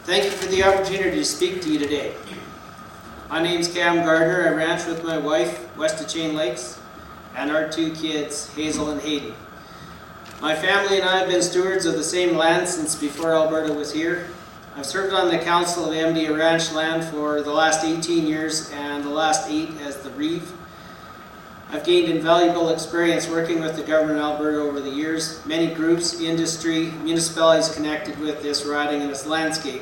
Thank you for the opportunity to speak to you today. My name is Cam Gardner. I ranch with my wife west of Chain Lakes and our two kids, Hazel and Hayden. My family and I have been stewards of the same land since before Alberta was here. I've served on the council of MD Ranch Land for the last 18 years and the last 8 as the Reeve. I've gained invaluable experience working with the government of Alberta over the years. Many groups, industry, municipalities connected with this riding and its landscape.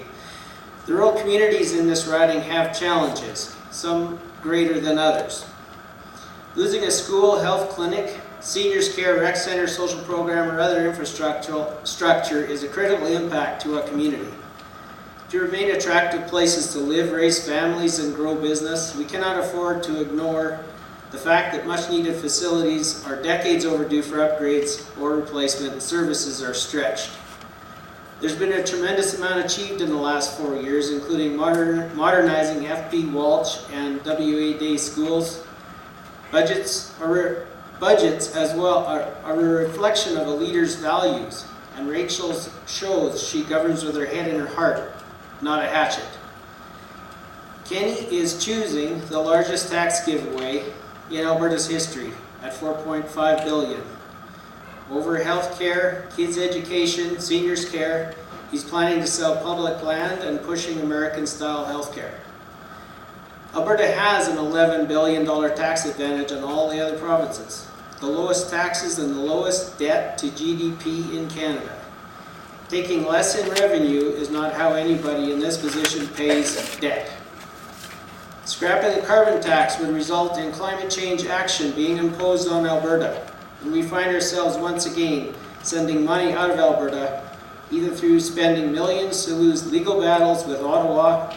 The rural communities in this riding have challenges, some greater than others. Losing a school, health clinic, seniors care, rec center, social program, or other infrastructural structure is a critical impact to a community. To remain attractive places to live, raise families, and grow business, we cannot afford to ignore the fact that much needed facilities are decades overdue for upgrades or replacement, and services are stretched. There's been a tremendous amount achieved in the last 4 years, including modernizing FB Walsh and WA Day schools. Budgets as well are a reflection of a leader's values, and Rachel shows she governs with her head in her heart, not a hatchet. Kenny is choosing the largest tax giveaway in Alberta's history at $4.5 billion. Over health care, kids' education, seniors' care, he's planning to sell public land and pushing American-style health care. Alberta has an $11 billion tax advantage on all the other provinces, the lowest taxes and the lowest debt to GDP in Canada. Taking less in revenue is not how anybody in this position pays debt. Scrapping the carbon tax would result in climate change action being imposed on Alberta, and we find ourselves once again sending money out of Alberta, either through spending millions to lose legal battles with Ottawa,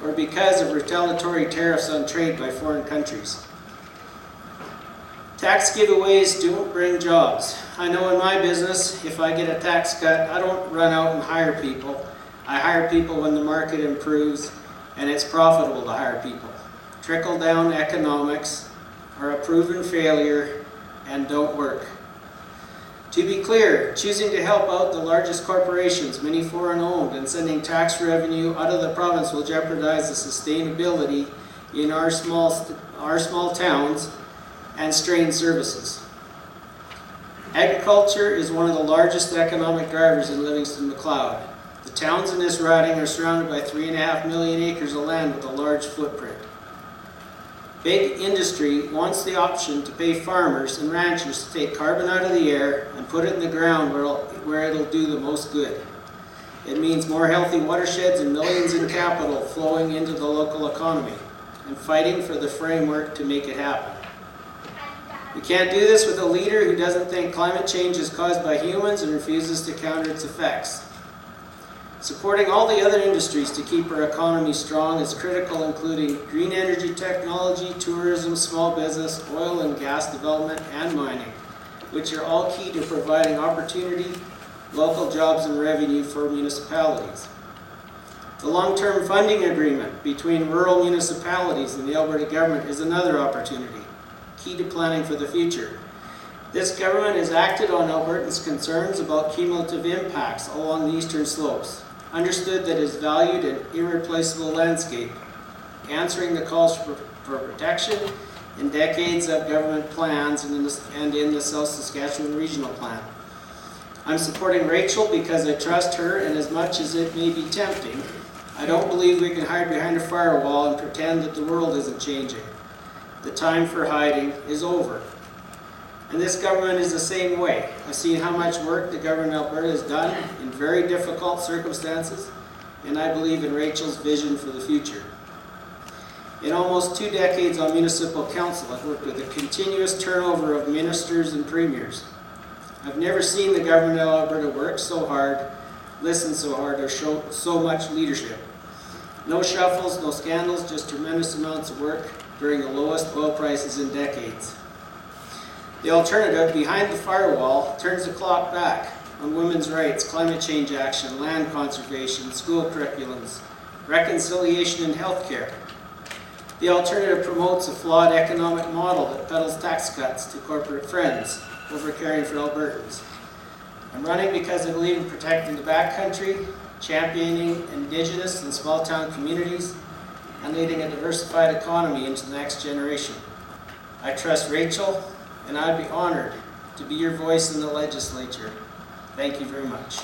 or because of retaliatory tariffs on trade by foreign countries. Tax giveaways don't bring jobs. I know in my business, if I get a tax cut, I don't run out and hire people. I hire people when the market improves and it's profitable to hire people. Trickle-down economics are a proven failure and don't work. To be clear, choosing to help out the largest corporations, many foreign-owned, and sending tax revenue out of the province will jeopardize the sustainability in our small towns and strain services. Agriculture is one of the largest economic drivers in Livingston Macleod. The towns in this riding are surrounded by 3.5 million acres of land with a large footprint. Big industry wants the option to pay farmers and ranchers to take carbon out of the air and put it in the ground where it'll do the most good. It means more healthy watersheds and millions in capital flowing into the local economy and fighting for the framework to make it happen. We can't do this with a leader who doesn't think climate change is caused by humans and refuses to counter its effects. Supporting all the other industries to keep our economy strong is critical, including green energy technology, tourism, small business, oil and gas development, and mining, which are all key to providing opportunity, local jobs, and revenue for municipalities. The long-term funding agreement between rural municipalities and the Alberta government is another opportunity, key to planning for the future. This government has acted on Albertans' concerns about cumulative impacts along the eastern slopes, understood that is valued and irreplaceable landscape, answering the calls for protection in decades of government plans and in the South Saskatchewan Regional Plan. I'm supporting Rachel because I trust her, and as much as it may be tempting, I don't believe we can hide behind a firewall and pretend that the world isn't changing. The time for hiding is over. And this government is the same way. I've seen how much work the government of Alberta has done in very difficult circumstances, and I believe in Rachel's vision for the future. In almost 2 decades on municipal council, I've worked with a continuous turnover of ministers and premiers. I've never seen the government of Alberta work so hard, listen so hard, or show so much leadership. No shuffles, no scandals, just tremendous amounts of work during the lowest oil prices in decades. The alternative, behind the firewall, turns the clock back on women's rights, climate change action, land conservation, school curriculums, reconciliation, and health care. The alternative promotes a flawed economic model that peddles tax cuts to corporate friends over caring for Albertans. I'm running because I believe in protecting the backcountry, championing Indigenous and small-town communities, and leading a diversified economy into the next generation. I trust Rachel, and I'd be honored to be your voice in the legislature. Thank you very much.